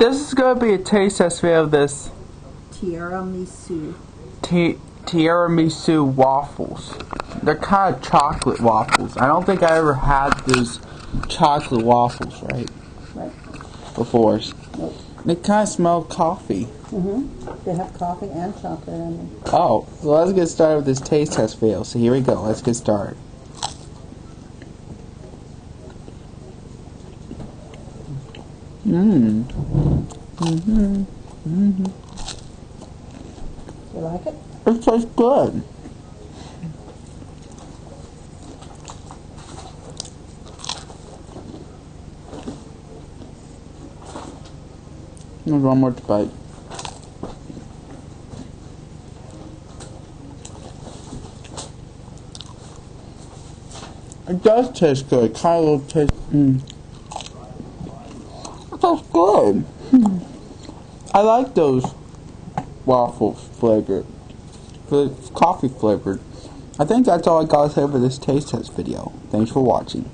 This is going to be a taste test video of this Terra Me Su. Terra Me Su waffles. They're kind of chocolate waffles. I don't think I ever had those chocolate waffles, right? Before. Nope. They kind of smell coffee. They have coffee and chocolate in them. Oh, so let's get started with this taste test video. So here we go. Let's get started. You like it? It tastes good. There's one more bite. It does taste good. Kind of taste. It tastes good. I like those waffles flavored. It's coffee flavored. I think that's all I got to say for this taste test video. Thanks for watching.